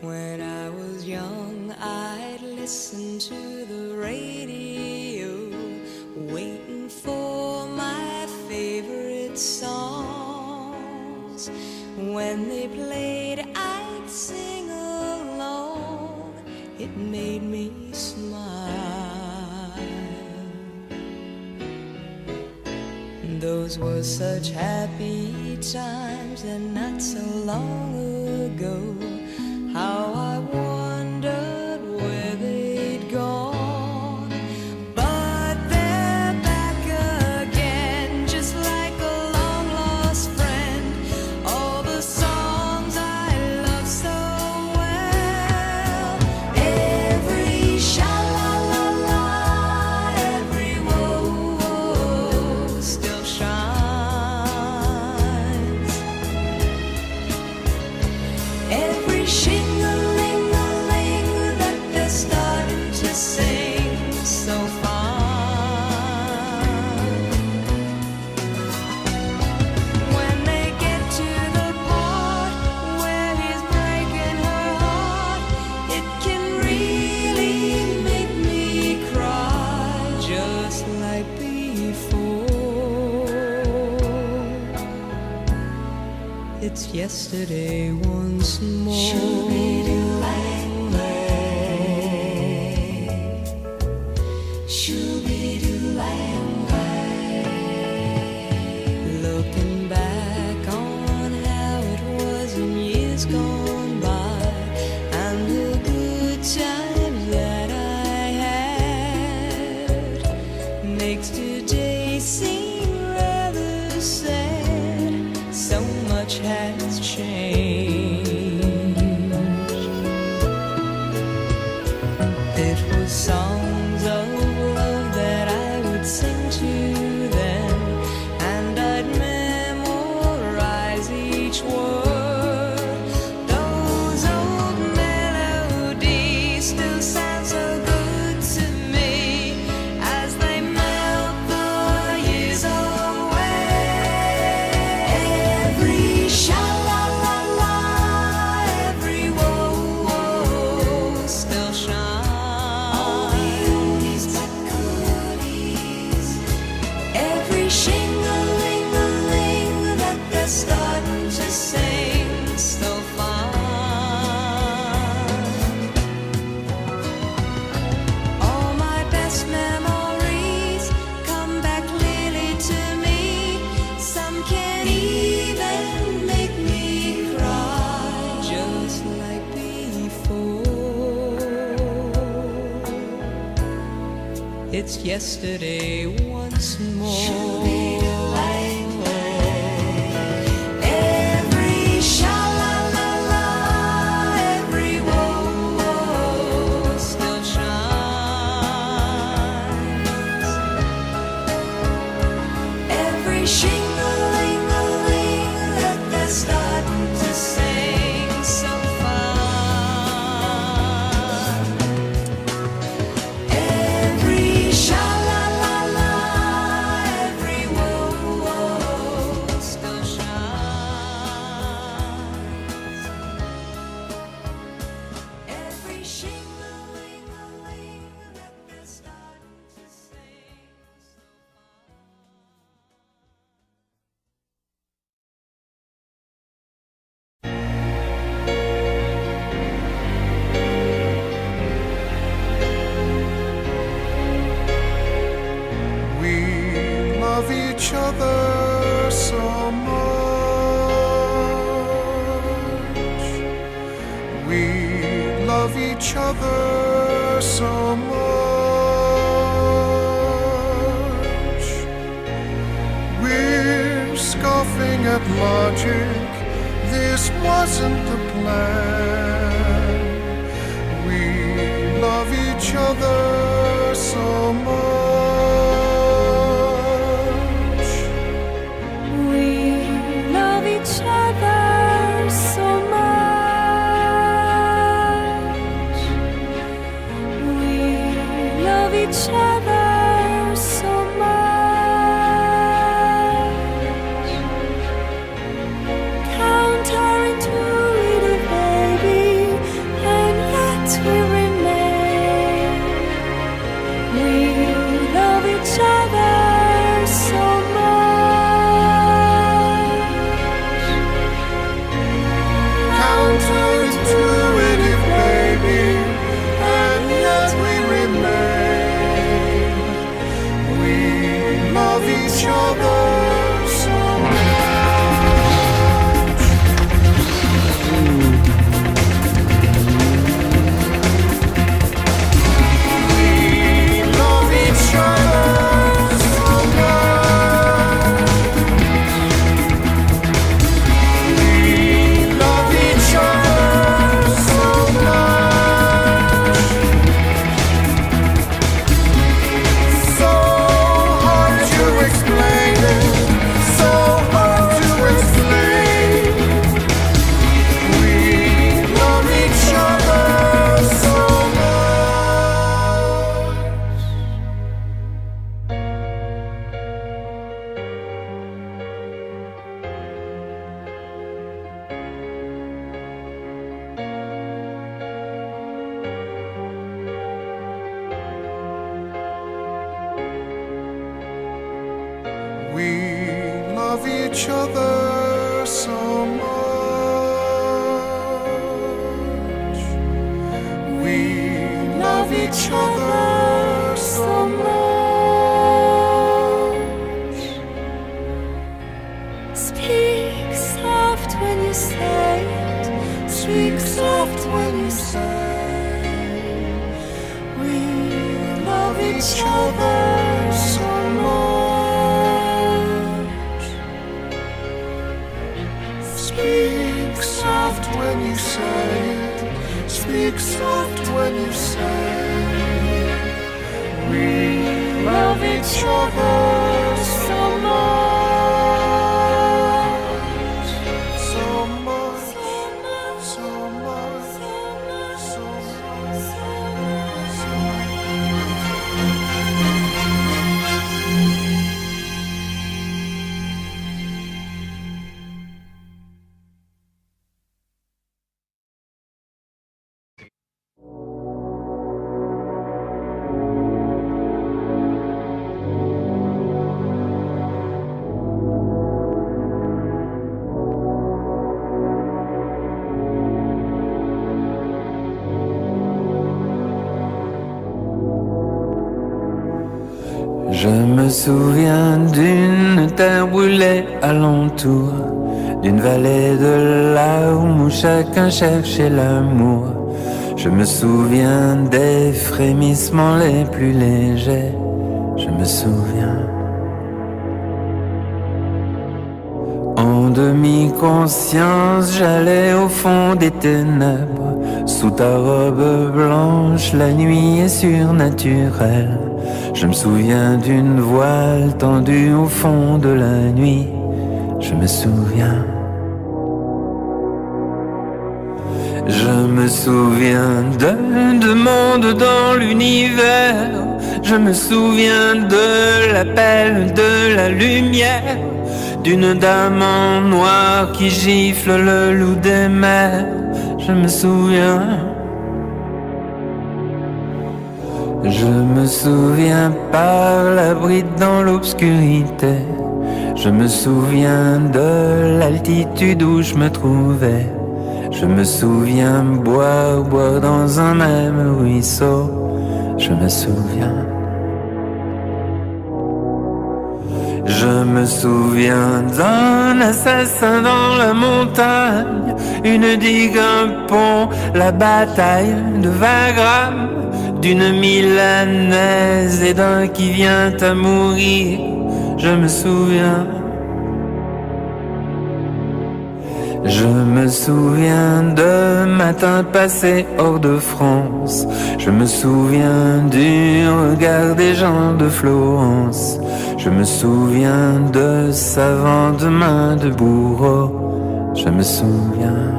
When I was young, I'd listen to the radio, waiting for my favorite songs. When they played, I'd sing along. It made me smile. Those were such happy times, and not so long ago. How I wondered where they'd gone. But they're back again, just like a long-lost friend. All the songs I love so well. Every sha-la-la-la, every whoa-whoa still shines. Every shing-a-ling-a-ling that they're starting to sing so fine. When they get to the part where he's breaking her heart, it can really make me cry, just like before. It's yesterday once more. Looking back on how it was in years gone by, and the good times that I had, makes today seem rather sad. So much has changed. It was songs of love that I would sing to them, and I'd memorize each word. Those old melodies still sound so good to me as they melt the years away. Every sha-la-la-la, every whoa-whoa still shines. All the oldies but goodies. Every shing-a-ling-a-ling that they're starting to sing so fine. All my best memories come back clearly to me. Some can even make me cry, just like before. It's yesterday once more. Every sha-la-la-la, every whoa-whoa still shines. Every shing-a-ling-a-ling that they're starting to sing so fine. Every sha-la-la-la, every whoa-whoa still shines. Every shing-a-ling-a-ling that they're starting to sing so We love each other so much. We love each other so much. We're scoffing at logic. This wasn't the plan. We love each other so much. We love each other so much. We love each other so much. Counterintuitive, baby. We love each other so much. We love each other so much. Speak soft when you say it. Speak soft when you say we love each other so much. Speak soft when you say it. Speak soft when you say we love each other so much. So much. So much. So much. Je me souviens d'une terre brûlée alentour, d'une vallée de larmes où chacun cherchait l'amour. Je me souviens des frémissements les plus légers. Je me souviens. En demi-conscience, j'allais au fond des ténèbres. Sous ta robe blanche, la nuit est surnaturelle. Je me souviens d'une voile tendue au fond de la nuit. Je me souviens. Je me souviens de monde dans l'univers. Je me souviens de l'appel de la lumière, d'une dame en noir qui gifle le loup des mers. Je me souviens. Je me souviens par la bride dans l'obscurité. Je me souviens de l'altitude où je me trouvais. Je me souviens boire dans un même ruisseau. Je me souviens. Je me souviens d'un assassin dans la montagne, une digue, un pont, la bataille de Wagram, d'une milanaise et d'un qui vient à mourir. Je me souviens. Je me souviens de matins passés hors de France. Je me souviens du regard des gens de Florence. Je me souviens de savantes mains de bourreau. Je me souviens.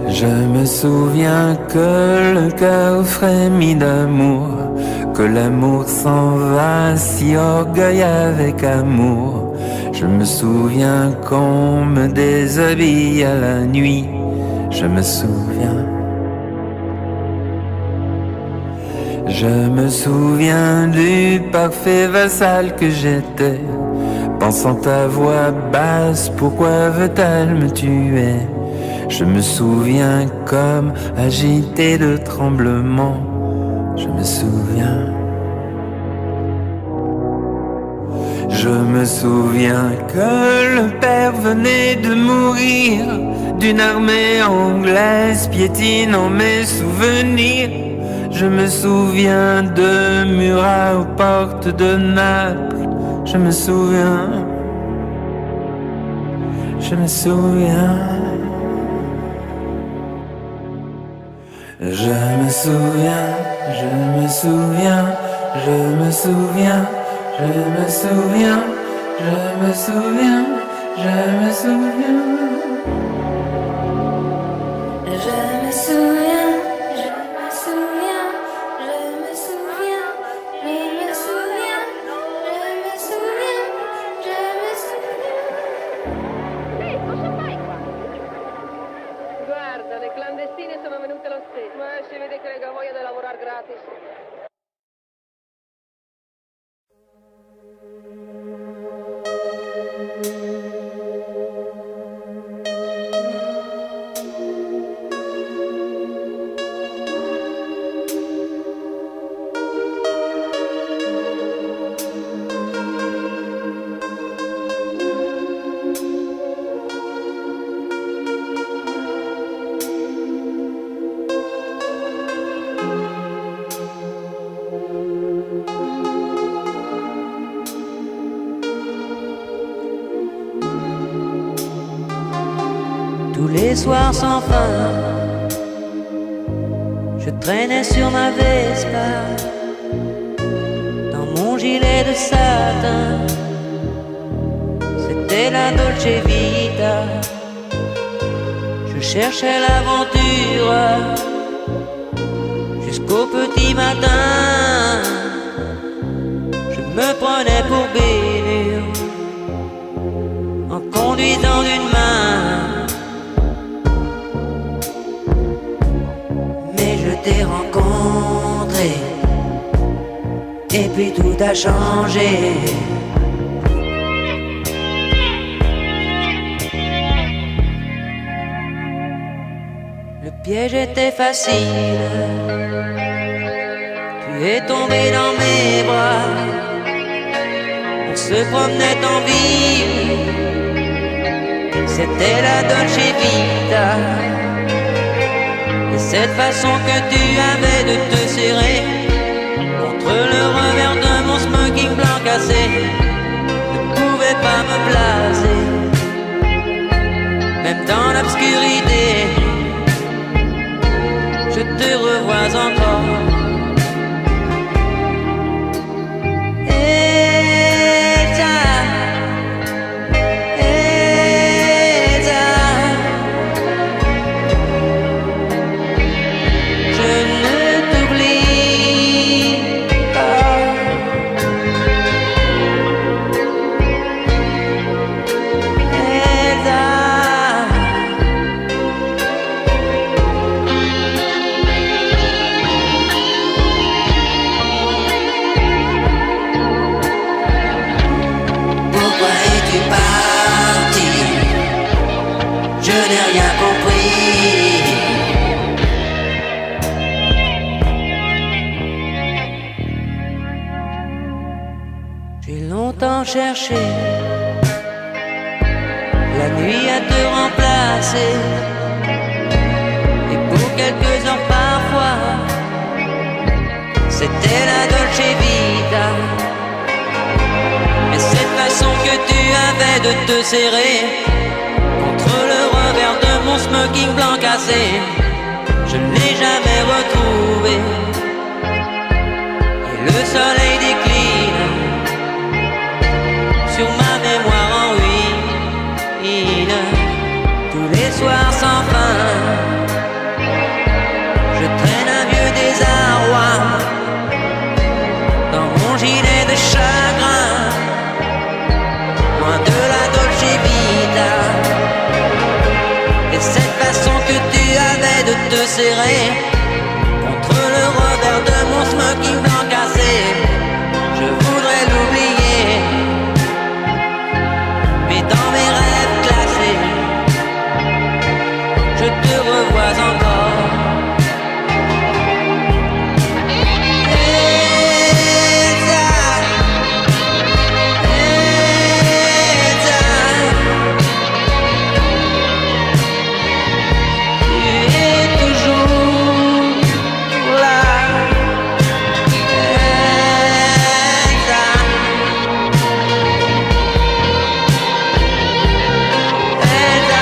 Je me souviens que le cœur frémit d'amour, que l'amour s'en va si orgueil avec amour. Je me souviens qu'on me déshabille à la nuit. Je me souviens. Je me souviens du parfait vassal que j'étais, pensant à voix basse, pourquoi veut-elle me tuer? Je me souviens comme agité de tremblements. Je me souviens. Je me souviens que le père venait de mourir, d'une armée anglaise piétinant mes souvenirs. Je me souviens de Murat aux portes de Naples. Je me souviens. Je me souviens. Je me souviens. Je me souviens. Je me souviens. Je me souviens, je me souviens, je me souviens. Je me souviens, je me souviens, je me souviens, je me souviens, je me souviens, je me souviens. Ehi, cosa fai qua? Guarda, le clandestine sono venute lo stesso. Ma si vede che le voglia di lavorare gratis. Tous les soirs sans fin, je traînais sur ma Vespa, dans mon gilet de satin. C'était la Dolce Vita. Je cherchais l'aventure jusqu'au petit matin. Je me prenais pour Bénur en conduisant d'une main. Mais je t'ai rencontré et puis tout a changé. Le piège était facile. Tu es tombé dans mes bras. On se promenait en ville. C'était la Dolce Vita. Et cette façon que tu avais de te serrer contre le revers de mon smoking blanc cassé ne pouvait pas me placer. Même dans l'obscurité, je te revois encore. Elsa, Elsa, je ne t'oublie pas. Elsa, pourquoi es-tu parti? Je n'ai rien compris. J'ai longtemps cherché la nuit à te remplacer. Et pour quelques heures parfois, c'était la Dolce Vita. Et cette façon que tu avais de te serrer contre le revers de mon smoking blanc cassé, je ne l'ai jamais retrouvé. Et le soleil décline sur ma mémoire en ruine. Tous les soirs sans fin, je traîne un vieux désarroi dans mon gilet de chagrin, loin de la Dolce Vita. Et cette façon que tu avais de te serrer contre le revers de mon smoking blanc cassé, je voudrais l'oublier. Mais dans mes rêves classés, je te revois encore. Elsa, Elsa, tu es toujours là. Elsa, Elsa.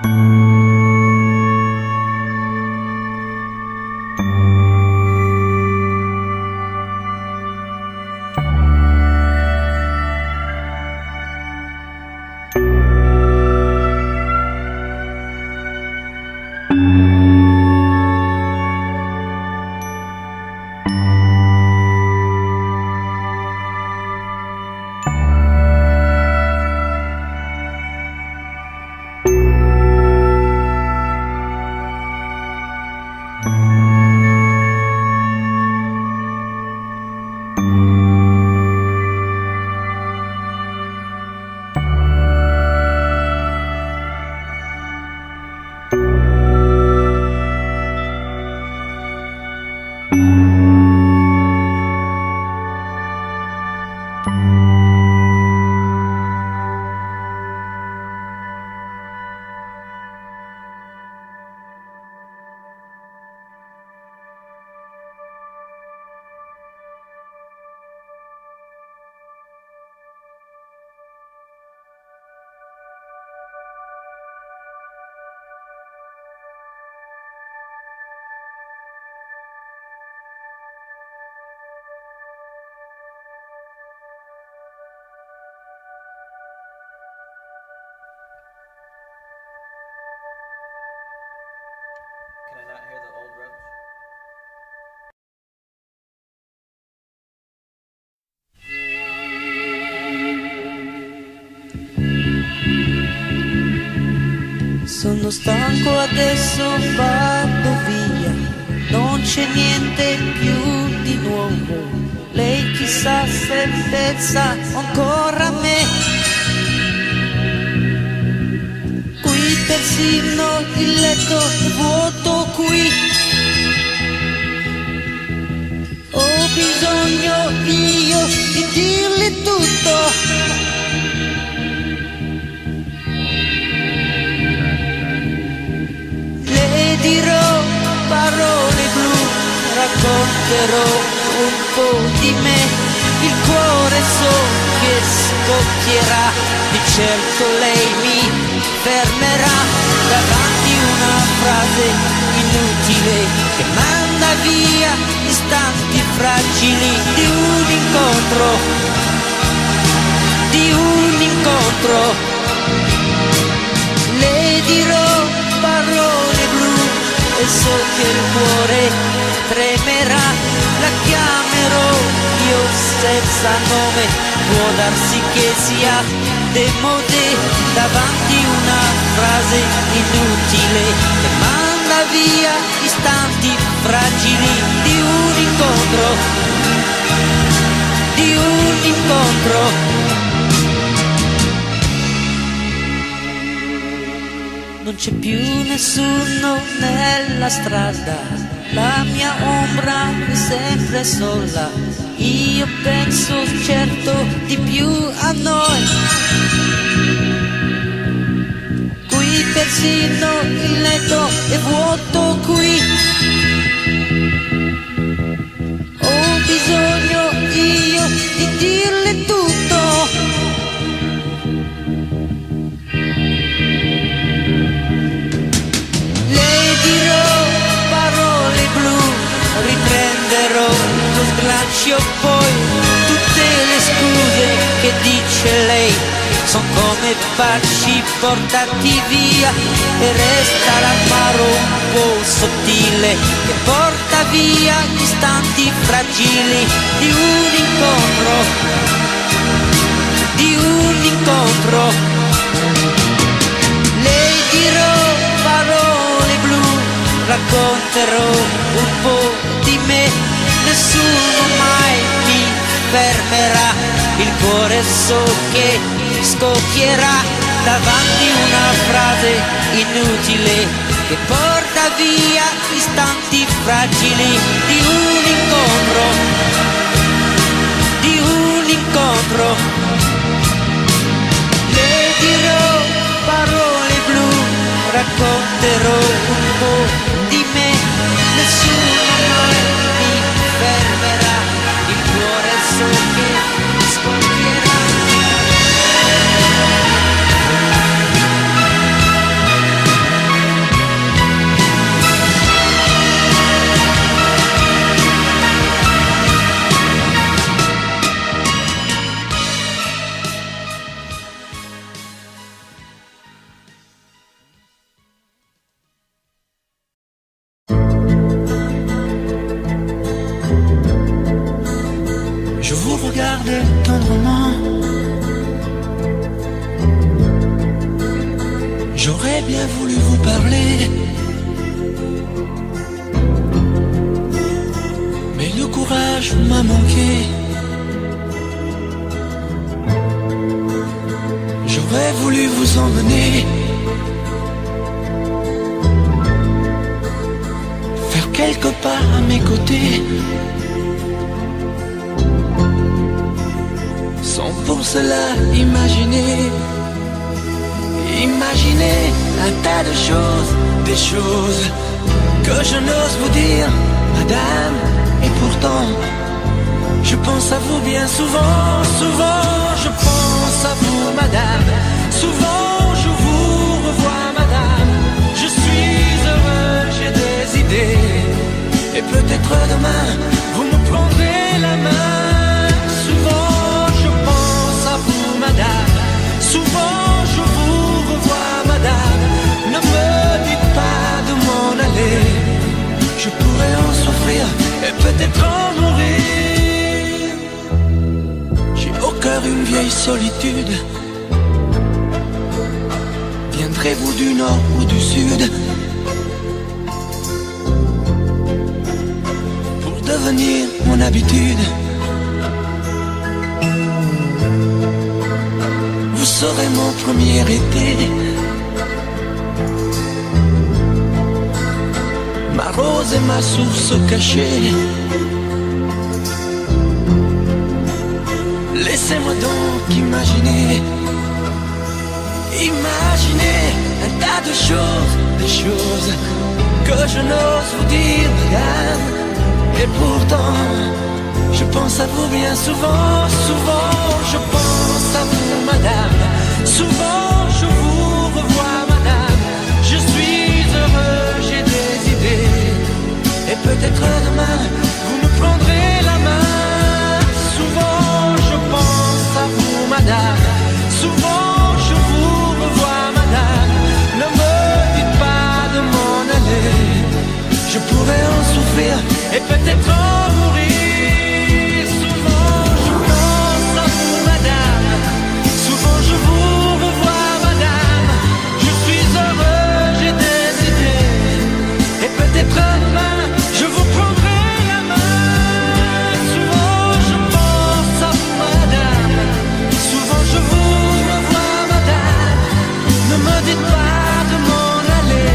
Can I not hear the old roach? Sono stanco adesso, vado via, non c'è niente più di nuovo. Lei chissà se pensa ancora a me. Qui persino il letto è vuoto qui. Ho bisogno io di dirle tutto. Le dirò parole blu, racconterò un po' di me, il cuore so che scoppierà, di certo lei mi fermerà davanti una frase inutile che manda via istanti fragili di un incontro, di un incontro. Le dirò parole blu e so che il cuore tremerà, la chiamerò io senza nome, può darsi che sia demodé davanti una frase inutile che manda via istanti fragili di un incontro, di un incontro. Non c'è più nessuno nella strada, la mia ombra è sempre sola. Io penso certo di più a noi. Qui persino il letto è vuoto qui. Ho bisogno io di dirle tutto. Riprenderò lo slancio poi, tutte le scuse che dice lei son come baci portati via e resta l'amaro un po' sottile che porta via gli istanti fragili di un incontro, di un incontro. Le dirò parole blu, racconterò un po' di me, nessuno mai mi fermerà, il cuore so che scoppierà davanti una frase inutile che porta via istanti fragili di un incontro, di un incontro. Le dirò parole blu, racconterò un po' di me, nessuno mai mi fermerà, il cuore so che scoppierà. regardait tendrement. J'aurais bien voulu vous parler, mais le courage m'a manqué. J'aurais voulu vous emmener, faire quelques pas à mes côtés, sans pour cela imaginer un tas de choses, des choses que je n'ose vous dire, madame. Et pourtant, je pense à vous bien souvent, souvent je pense à vous, madame. Souvent je vous revois, madame. Je suis heureux, j'ai des idées, et peut-être demain vous me prendrez la main. Souvent je pense à vous, madame. Souvent je vous revois, madame. Ne me dites pas de m'en aller, je pourrais en souffrir et peut-être en mourir. J'ai au cœur une vieille solitude. Viendrez-vous du nord ou du sud pour devenir mon habitude? Vous serez mon premier été, ma rose et ma source cachée. Laissez-moi donc imaginer un tas de choses, des choses que je n'ose vous dire, madame. Et pourtant, je pense à vous bien souvent, souvent je pense à vous, madame. Souvent je vous revois, madame. Je suis heureux, j'ai des idées, et peut-être demain vous me prendrez la main. Souvent je pense à vous, madame. Souvent je vous revois, madame. Ne me dites pas de m'en aller, je pourrais en souffrir et peut-être en mourir. Souvent je pense à vous, madame. Souvent je vous revois, madame. Je suis heureux, j'ai des idées, et peut-être demain je vous prendrai la main. Souvent je pense à vous, madame. Souvent je vous revois, madame. Ne me dites pas de m'en aller,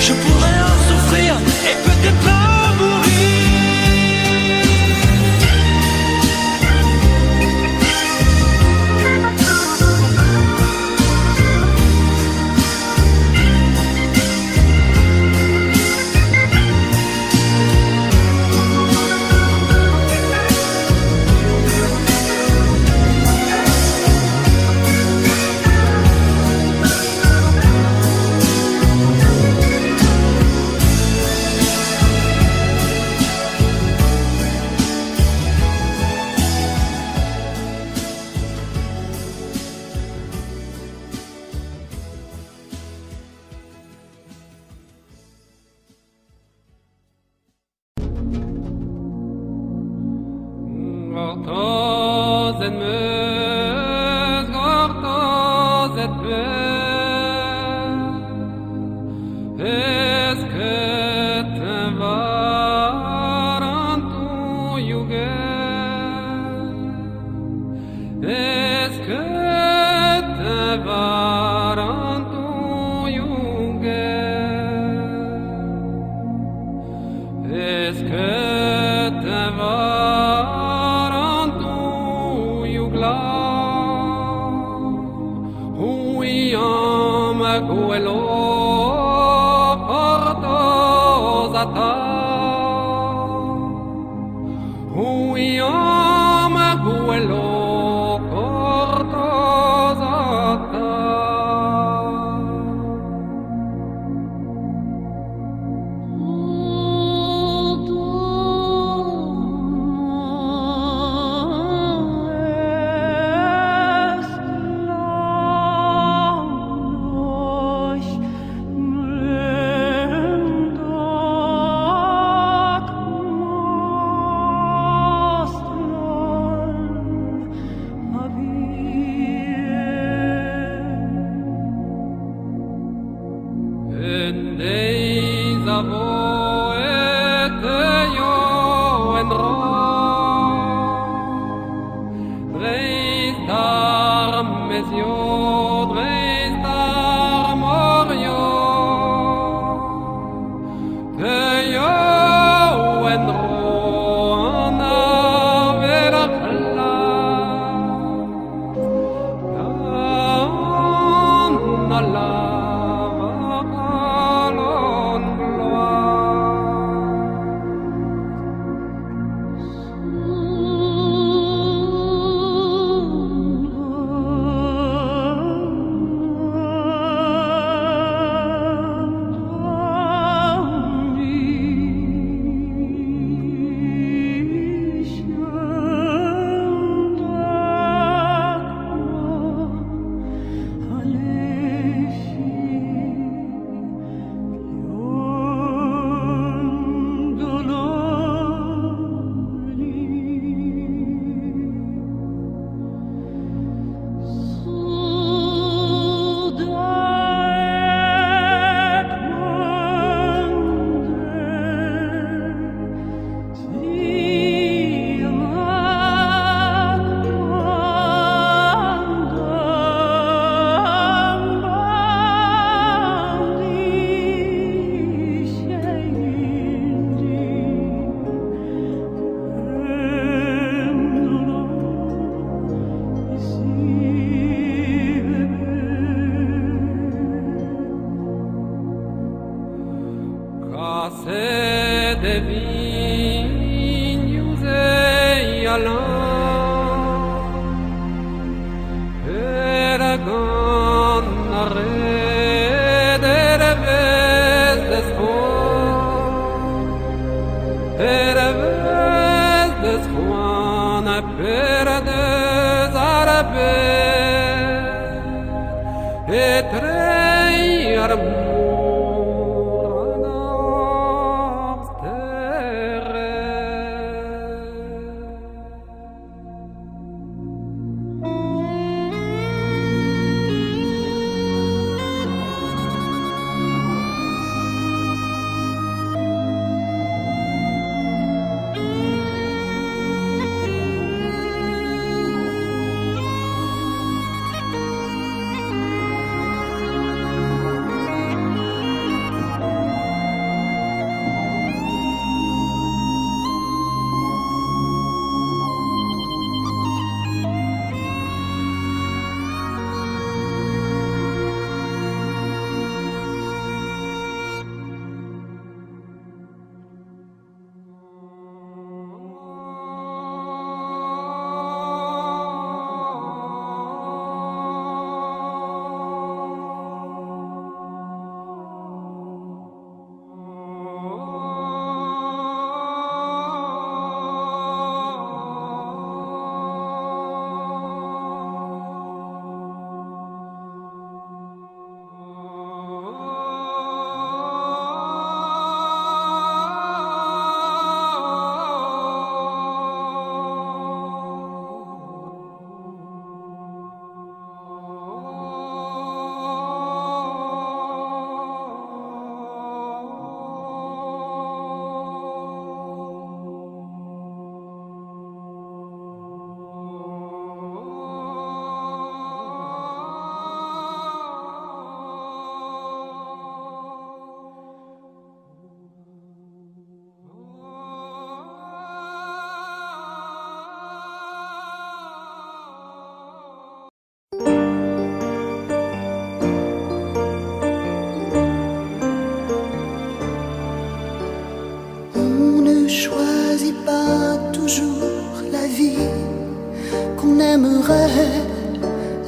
je pourrais en souffrir et peut-être en mourir. Oh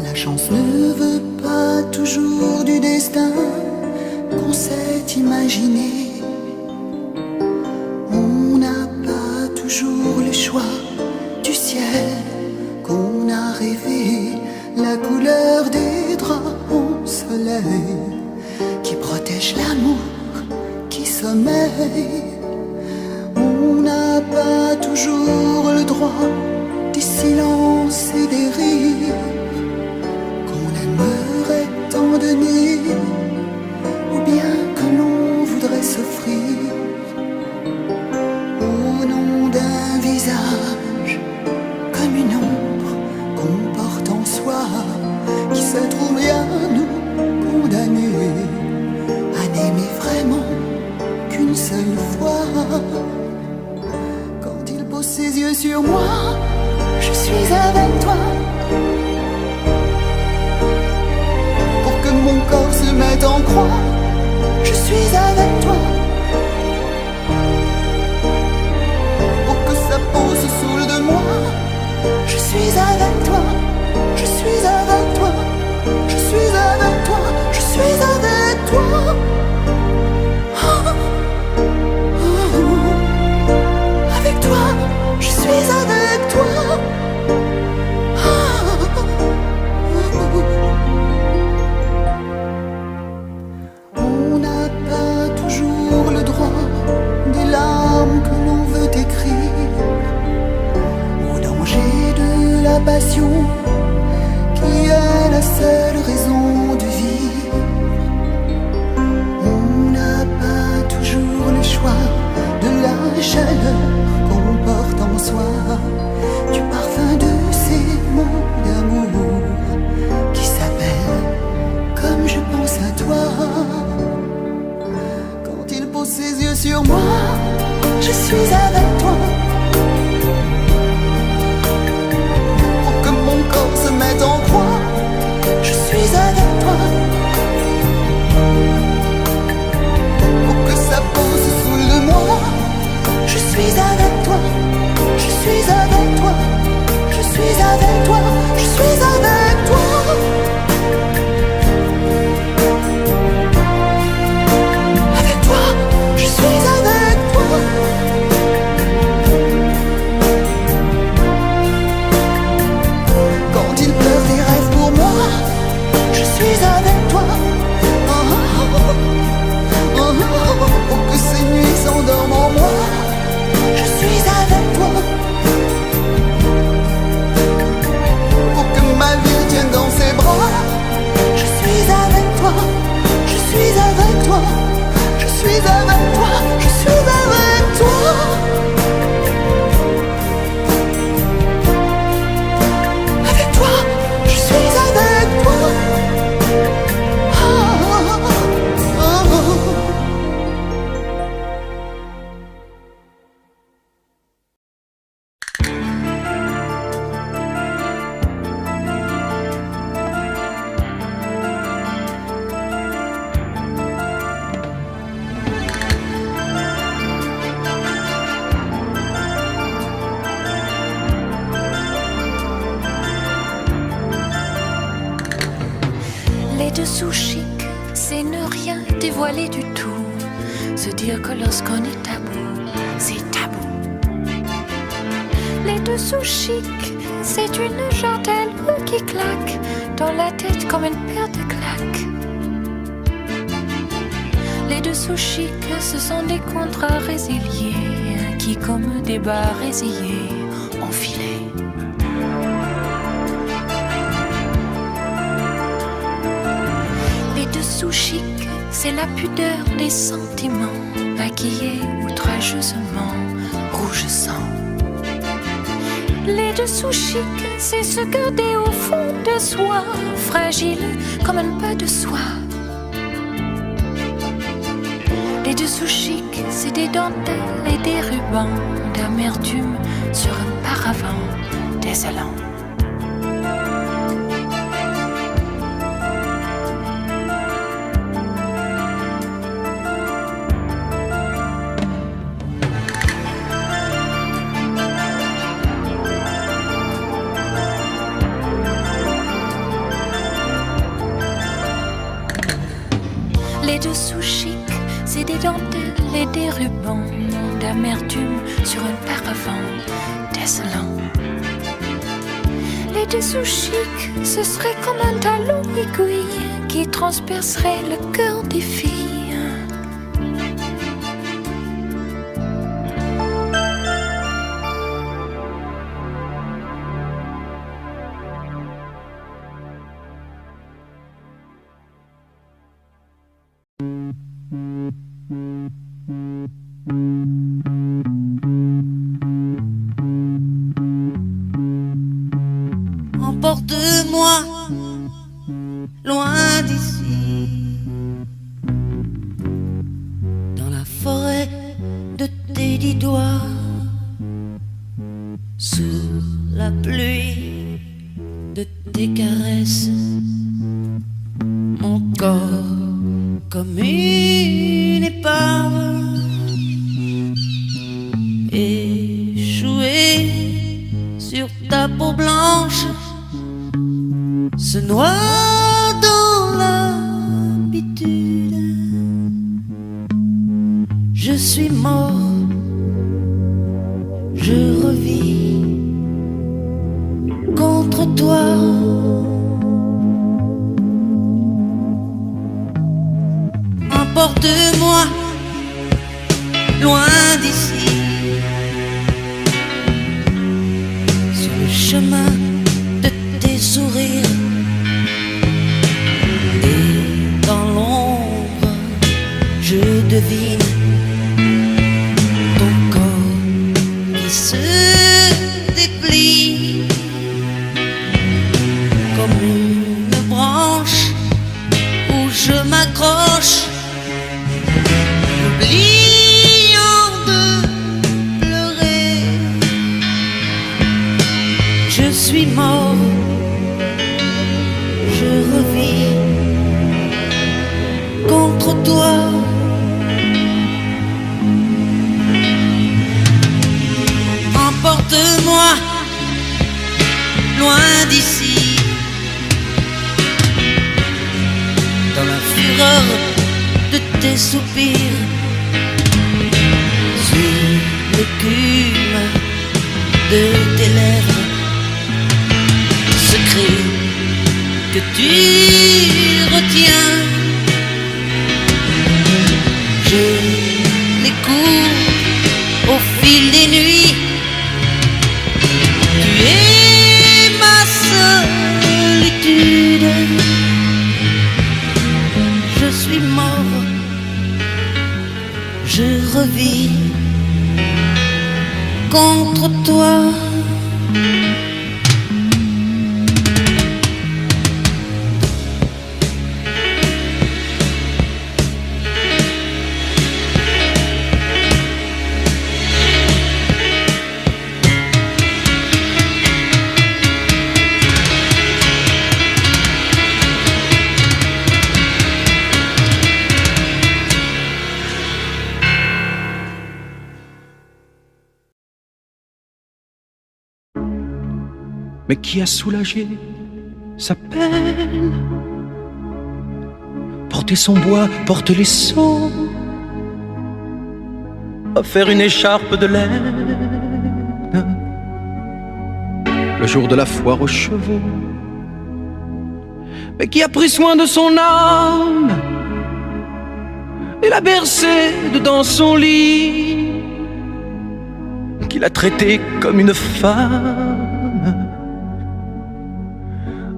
La chance ne veut pas toujours du destin qu'on s'est imaginé. On n'a pas toujours le choix du ciel qu'on a rêvé, la couleur des draps au soleil qui protège l'amour qui sommeille. On n'a pas toujours le droit du silence et des rires qu'on aimerait tant donner, ou bien une seule fois. Quand il pose ses yeux sur moi, je suis avec toi. Pour que mon corps se mette en croix, je suis avec toi. Pour que sa peau se saoule de moi, je suis avec toi. Je suis avec toi. Je suis avec toi. Je suis avec toi. Avec toi, je suis avec toi. On n'a pas toujours le droit des larmes que l'on veut écrire, au danger de la passion qui est la seule raison de vivre. On n'a pas toujours le choix de la chaleur qu'on porte en soi, du parfum de ces mots d'amour qui s'appellent comme je pense à toi. Quand il pose ses yeux sur moi, je suis avec toi. Pour que mon corps se mette en croix, je suis avec toi. Pour que sa peau se saoule de moi, je suis avec toi. Je suis avec toi. Je suis avec toi. Je suis avec toi. Avec toi, je suis avec toi. Quand il pleure des rêves pour moi, je suis avec toi. Pour que ces nuits s'endorment en moi, je suis avec toi. Pour que ma vie tienne dans ses bras, je suis avec toi. Je suis avec toi. Je suis avec toi. Je suis avec toi. Avec toi, je suis avec toi. Les dessous chics, c'est ne rien dévoiler du tout. Se dire que lorsqu'on est tabou, c'est tabou. Les dessous chics, c'est une jartelle qui claque dans la tête comme une paire de claques. Les dessous chics, ce sont des contrats résiliés qui, comme des bas résillés, ont filé. Les dessous chics, c'est la pudeur des sentiments, maquillés outrageusement, rouge sang. Les dessous chics, c'est se garder au fond de soi, fragile comme un pas de soie. Les dessous chics, c'est des dentelles et des rubans d'amertume sur un paravent désolant. Les dessous chics, c'est des dentelles et des rubans d'amertume sur un paravent désolant. Les dessous chics, ce serait comme un talon aiguille qui transpercerait le cœur des filles. Emporte-moi loin d'ici, doigts sous la pluie de tes caresses, mon corps comme une épave échouée sur ta peau blanche, se noie dans l'habitude. Je suis mort, je revis contre toi. Emporte-moi loin d'ici, sur le chemin de tes sourires. Et dans l'ombre, je devine ton corps qui se déplie comme une branche où je m'accroche, oubliant de pleurer. Je suis mort, je revis contre toi. Emporte-moi loin d'ici, dans la fureur de tes soupirs, sur l'écume de tes lèvres, secret que tu retiens. Je l'écoute au fil des nuits. Tu es ma solitude. Je suis mort, je revis contre toi. Mais qui a soulagé sa peine? Porter son bois, porter les seaux, faire une écharpe de laine, le jour de la foire aux chevaux. Mais qui a pris soin de son âme et l'a bercée dans son lit, qui l'a traitée comme une femme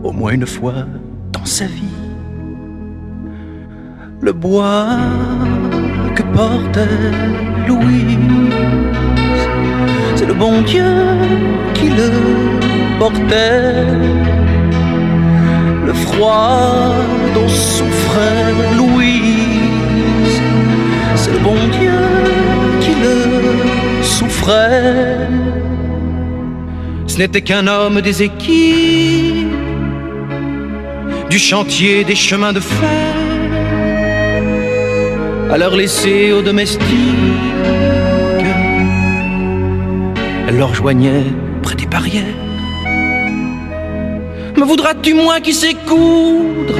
au moins une fois dans sa vie. Le bois que portait Louise, c'est le bon Dieu qui le portait. Le froid dont souffrait Louise, c'est le bon Dieu qui le souffrait. Ce n'était qu'un homme des équipes, du chantier des chemins de fer, à leur laisser aux domestiques. Elle leur joignait près des barrières. Me voudras-tu moi qui sais coudre,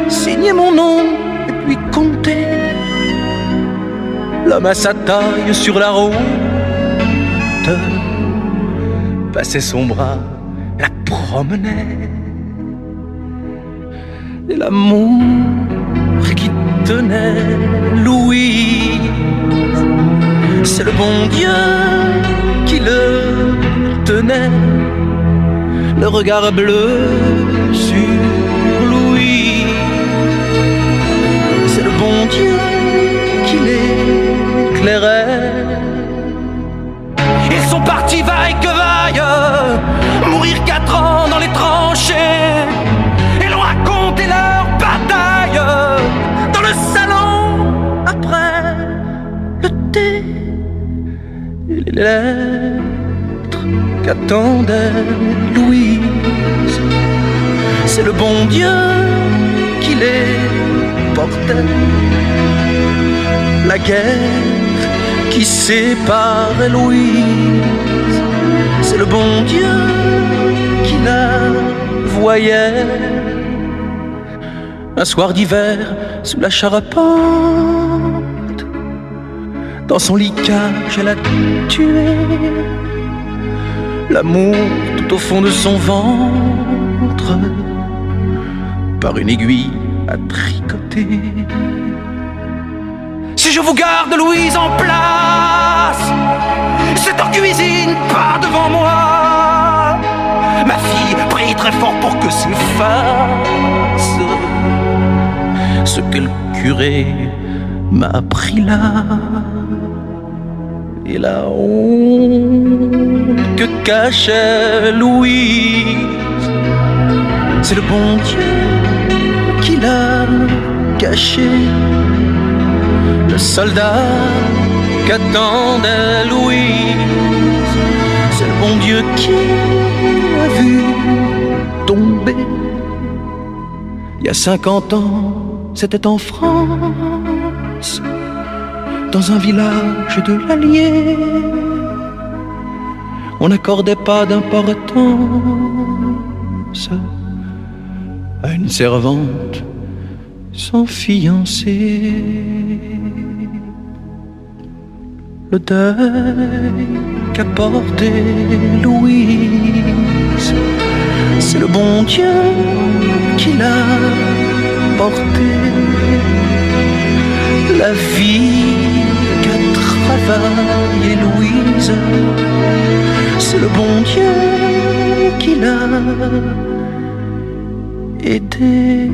signer mon nom et puis compter l'homme à sa taille sur la route, passait son bras, la promenait. Et l'amour qui tenait Louise, c'est le bon Dieu qui le tenait. Le regard bleu sur Louise, c'est le bon Dieu qui l'éclairait. Ils sont partis vaille que vaille, mourir 4 ans dans les tranchées. Ils ont raconté leur bataille dans le salon après le thé les lettres qu'attendait Louise. C'est le bon Dieu qui les portait. La guerre qui séparait Louise, c'est le bon Dieu qui la voyait. Un soir d'hiver, sous la charpente, dans son lit cage, elle a tué l'amour tout au fond de son ventre, par une aiguille à tricoter. Si je vous garde Louise en place, c'est en cuisine, pas devant moi. Ma fille prie très fort pour que s'efface ce que le curé m'a appris là. Et la honte que cachait Louise, c'est le bon Dieu qui l'a caché. Le soldat qu'attendait Louise, c'est le bon Dieu qui l'a vu tomber. Il y a 50 ans, c'était en France, dans un village de l'Allier. On n'accordait pas d'importance à une servante sans fiancé. Le deuil qu'a porté Louise, c'est le bon Dieu qui l'a porté. La vie qu'a travaillé Louise, c'est le bon Dieu qui l'a aidé.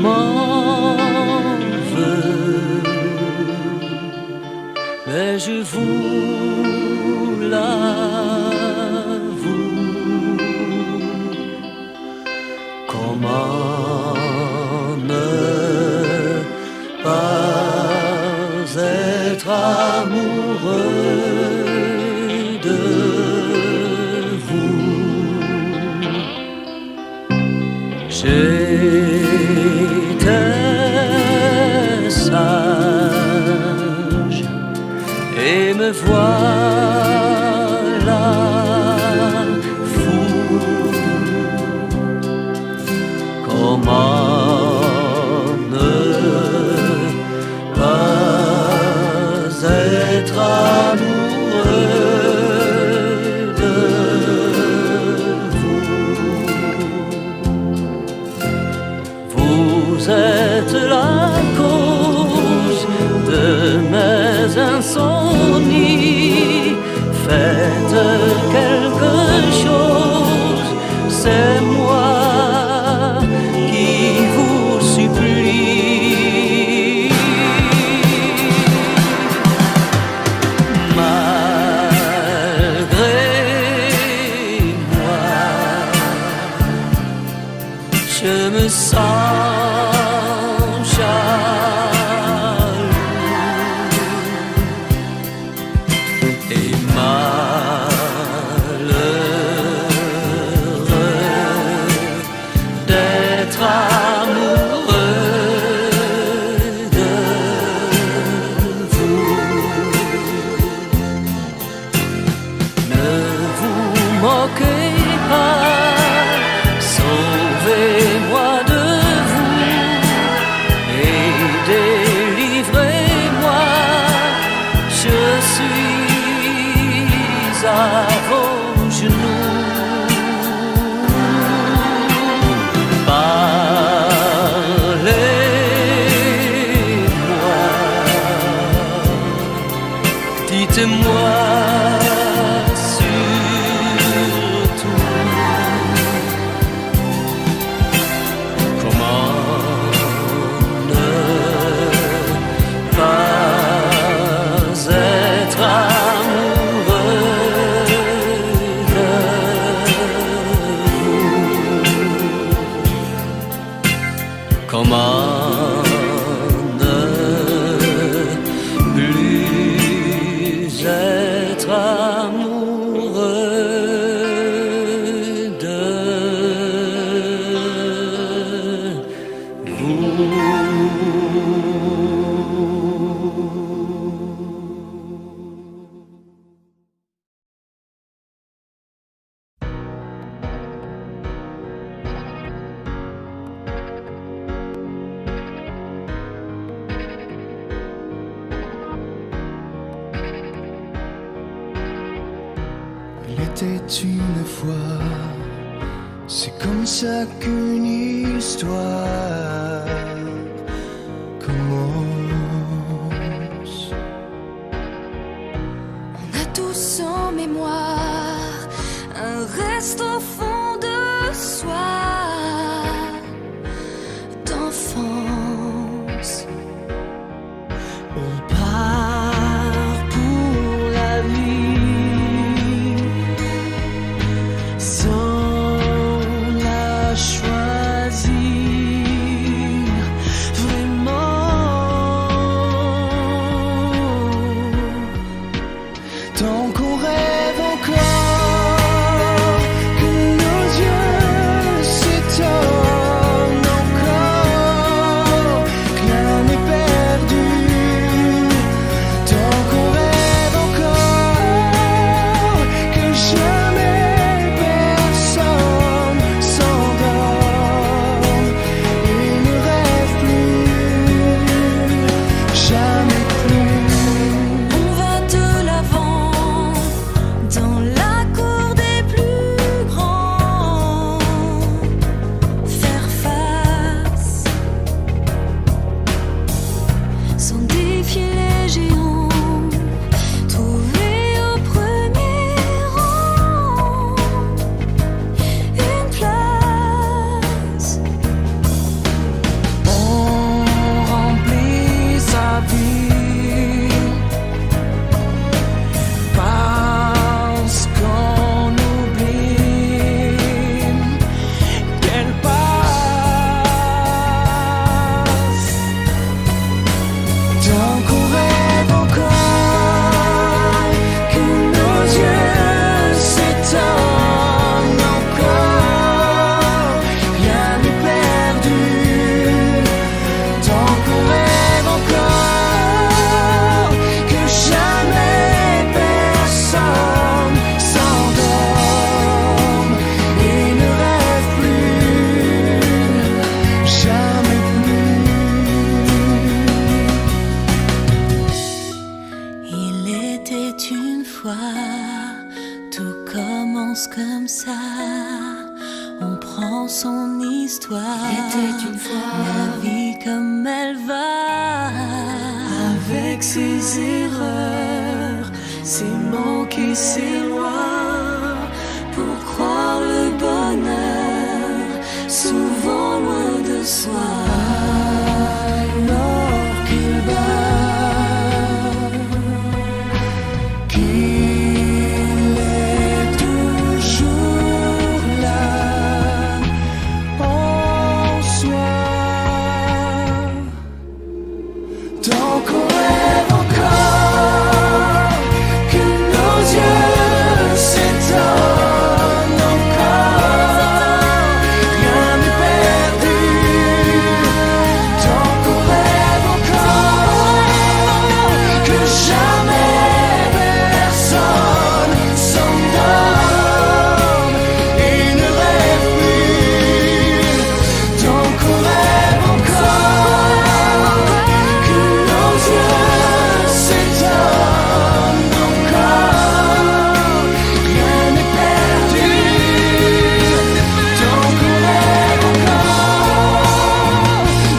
m'en veux, mais je vous l'avoue. Comment ne pas être amoureux de vous? J'étais sage et me voilà fou. Comment ne pas être amoureux de vous? Vous êtes la cause de mes insomnies. Faites quelque chose, c'est moi qui vous supplie. Malgré moi, je me sens jaloux et malheureux d'être amoureux de vous. Ne vous moquez pas, sauvez-moi de vous et délivrez-moi. Je suis à vos genoux. Parlez-moi, dites-moi surtout comment ne pas être amoureux de vous. Comment ne plus être amoureux de Il était une fois, c'est comme ça qu'une histoire commence. On a tous en mémoire un reste au fond de soi d'enfance. On part pour la vie sans la choisir vraiment. ça, on prend son histoire. Il était une fois la vie comme elle va, avec ses erreurs, ses manques et ses lois, pour croire le bonheur, souvent loin de soi. Alors qu'il bat, qu'il est toujours là en soi. Tant qu'on rêve encore, que nos yeux s'étonnent encore, rien n'est perdu. Tant qu'on rêve encore, que jamais personne s'endorme et ne rêve plus. Tant qu'on rêve encore, que nos yeux s'étonnent encore, rien n'est perdu. Tant qu'on rêve encore,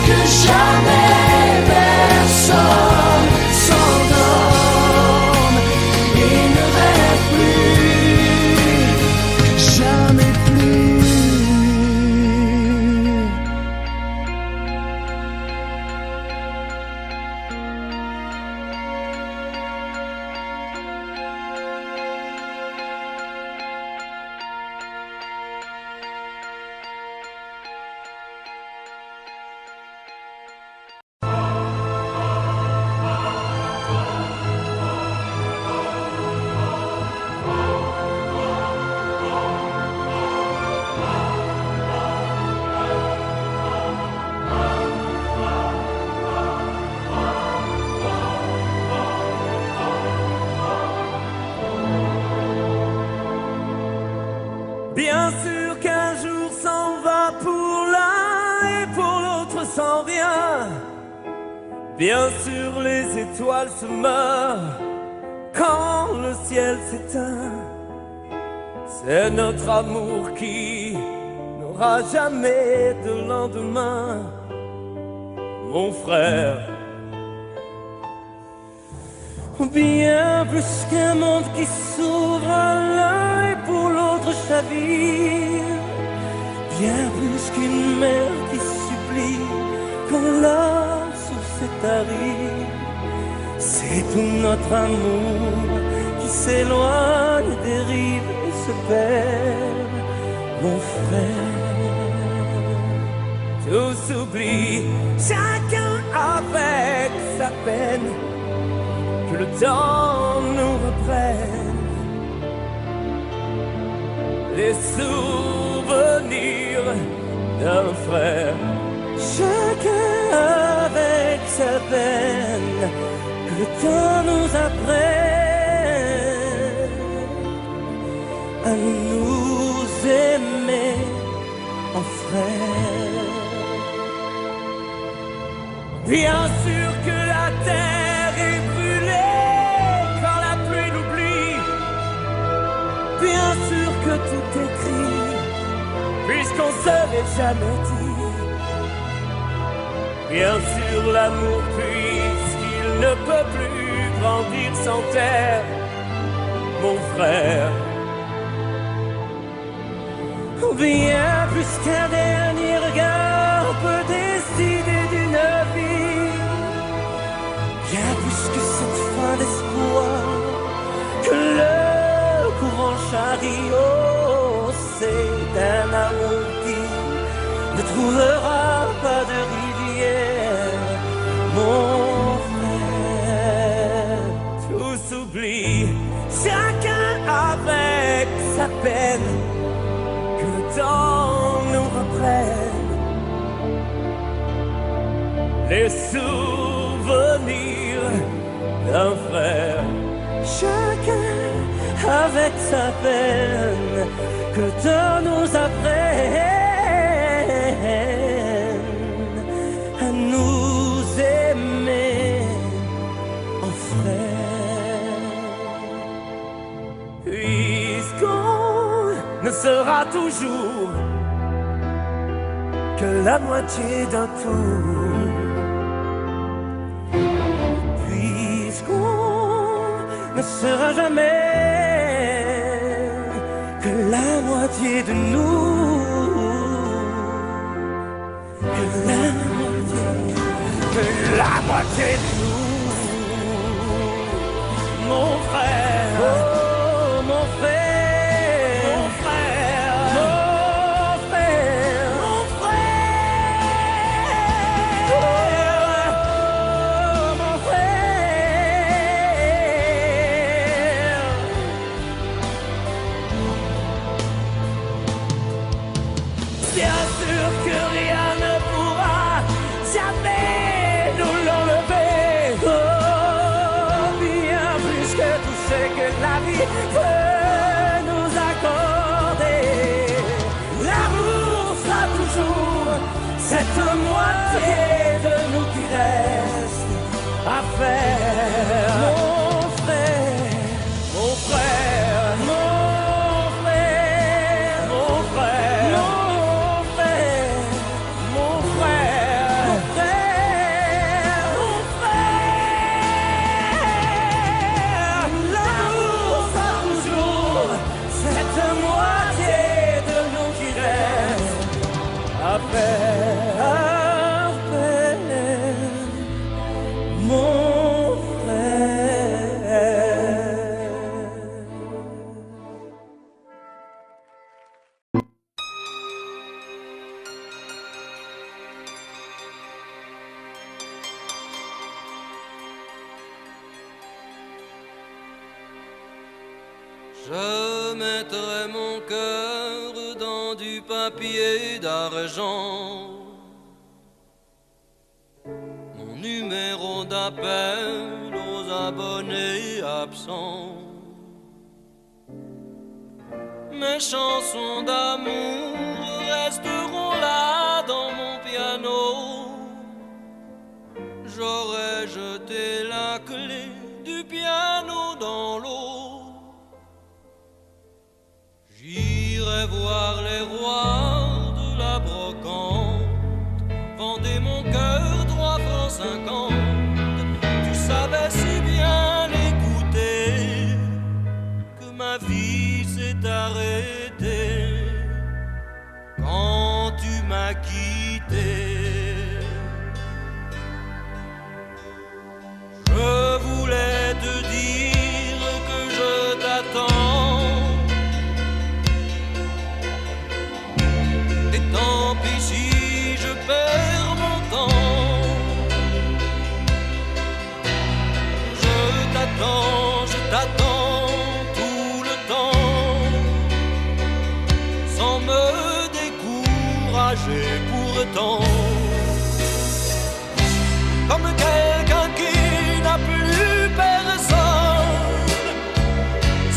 que jamais personne s'endorme et ne rêve plus, jamais plus. Bien sûr qu'un jour s'en va pour l'un et pour l'autre s'en vient. Bien sûr les étoiles se meurent quand le ciel s'éteint. C'est notre amour qui n'aura jamais de lendemain, mon frère. Bien plus qu'un monde qui s'ouvre à l'un et pour l'autre chavire. Bien plus qu'une mer qui supplie quand la source est aride. C'est tout notre amour qui s'éloigne des rives et se perd, mon frère. Tout s'oublie, chacun avec sa peine. Que le temps nous reprenne les souvenirs d'un frère. Chacun avec sa peine. Que le temps nous apprenne à nous aimer en frères. Bien sûr que la terre est brûlée quand la pluie l'oublie. Bien sûr que tout écrit, puisqu'on se l'est jamais dit. Bien sûr l'amour, puisqu'il ne peut plus grandir sans terre, mon frère. Bien plus qu'un dernier regard peut décider d'une vie. Bien plus que cette fin d'espoir que le courant charrie. Oh, c'est un amour qui ne trouvera pas de rivière, mon frère. Tout s'oublie, chacun avec sa peine. Que le temps nous reprenne les souvenirs d'un frère. Chacun avec sa peine. Que le temps nous apprenne à nous aimer en frère. Puisqu'on ne se sera toujours que la moitié d'un tour. Puisqu'on ne sera jamais que la moitié de nous, que la moitié de nous, mon frère, oh mon frère, mon frère, mon frère, mon frère, oh mon frère. Bien sûr que rien ne pourra jamais nous l'enlever. Oh, bien plus que tout ce que la vie peut nous accorder. L'amour sera toujours cette moitié de nous qui reste à faire. Mon frère, mon frère, mon frère, mon frère, mon frère, mon frère, mon frère, mon frère. L'amour sera toujours cette moitié de nous qui reste à faire, mon Je mettrai mon cœur dans du papier d'argent, mon numéro d'appel aux abonnés absents, mes chansons d'amour resteront là dans mon piano. J'aurais jeté la clé du piano dans l'eau. J'irai voir les rois de la brocante, vendez mon cœur 3 francs 50. Tu savais si bien l'écouter que ma vie s'est arrêtée quand tu m'as quitté. Je voulais te dire que je t'attends, et tant pis si je perds mon temps. Je t'attends tout le temps, sans me décourager pourtant. Comme quelqu'un qui n'a plus personne,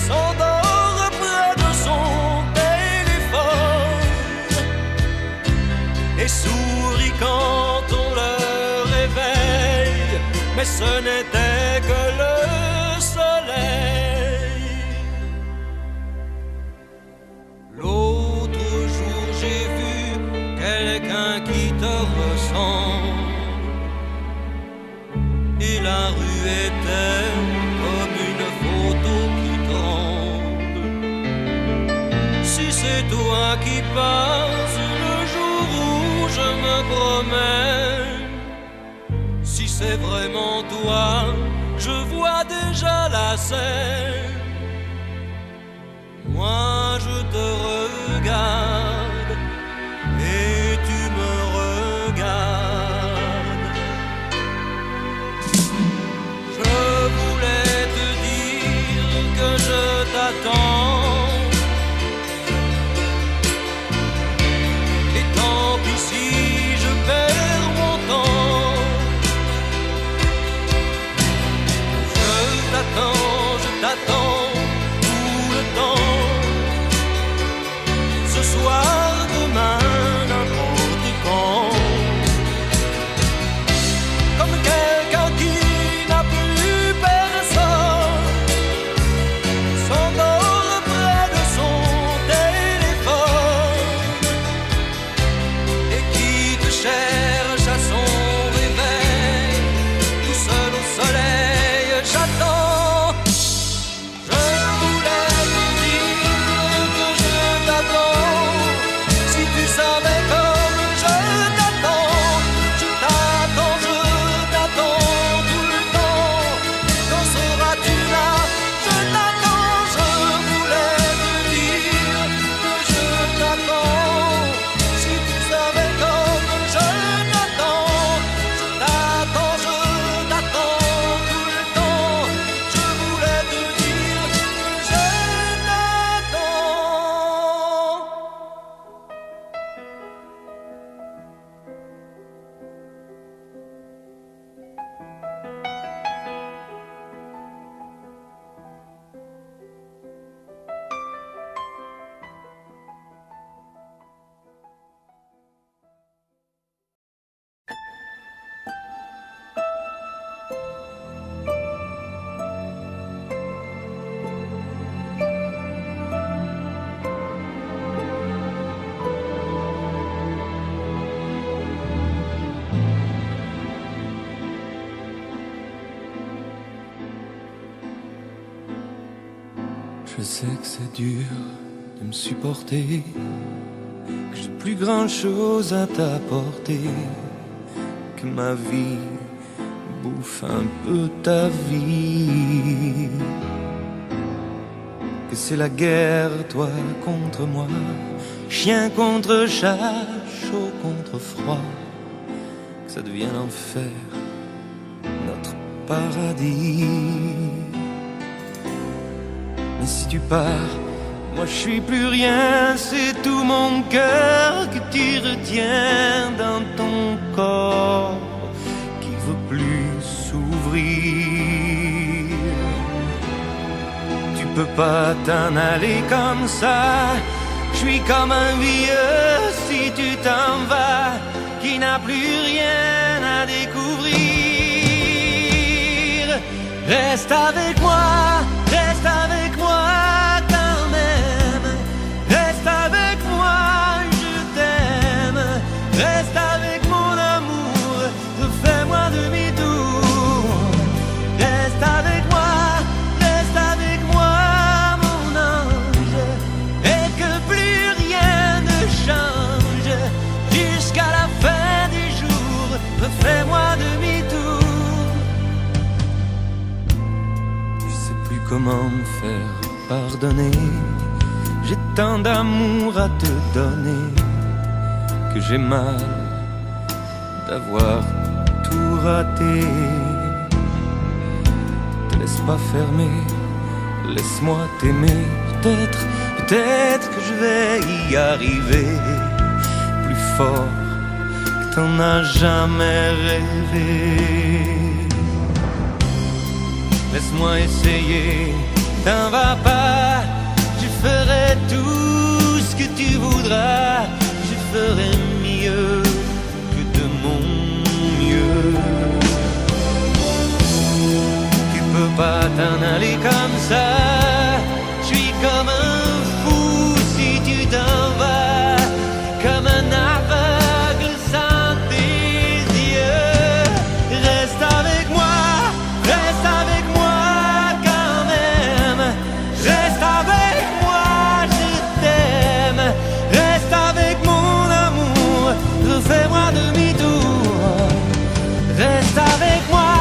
s'endort près de son téléphone et sourit quand on le réveille, mais ce n'était que le soleil. L'autre jour j'ai vu quelqu'un qui te ressemble, et la rue était comme une photo qui tremble. Si c'est toi qui passes le jour où je me promène, si c'est vraiment toi, je vois déjà la scène. Moi je te regarde et tu me regardes. Je voulais te dire que je t'attends, et tant pis si je perds mon temps. Je t'attends tout le temps, ce soir, demain, n'importe quand. Comme quelqu'un qui n'a plus personne, s'endort Je sais que c'est dur de me supporter, que j'ai plus grand chose à t'apporter, que ma vie bouffe un peu ta vie, que c'est la guerre, toi contre moi, chien contre chat, chaud contre froid, que ça devient l'enfer, notre paradis. Mais si tu pars, moi je suis plus rien, c'est tout mon cœur que tu retiens dans ton corps qui veut plus s'ouvrir. Tu peux pas t'en aller comme ça, je suis comme un vieux si tu t'en vas, qui n'a plus rien à découvrir. Reste avec moi, reste avec moi quand même. Reste avec moi, je t'aime. Reste avec mon amour, refais-moi demi-tour. Reste avec moi mon ange, et que plus rien ne change. Jusqu'à la fin des jours, refais-moi demi-tour. Comment me faire pardonner? J'ai tant d'amour à te donner que j'ai mal d'avoir tout raté. Te laisse pas fermer, laisse-moi t'aimer. Peut-être que je vais y arriver plus fort que t'en as jamais rêvé. Laisse-moi essayer, t'en vas pas, je ferai tout ce que tu voudras, je ferai mieux que de mon mieux. Tu peux pas t'en aller comme ça, je suis comme un fou si tu t'en vas, comme un aveugle sans tes yeux. Reste avec moi, reste avec moi. Fais-moi demi-tour. Reste avec moi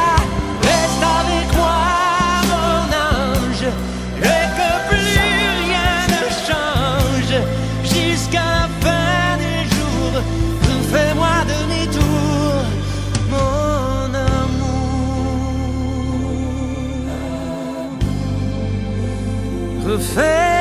mon ange, et que plus rien ne change. Jusqu'à la fin des jours, fais-moi demi-tour, mon amour. Refais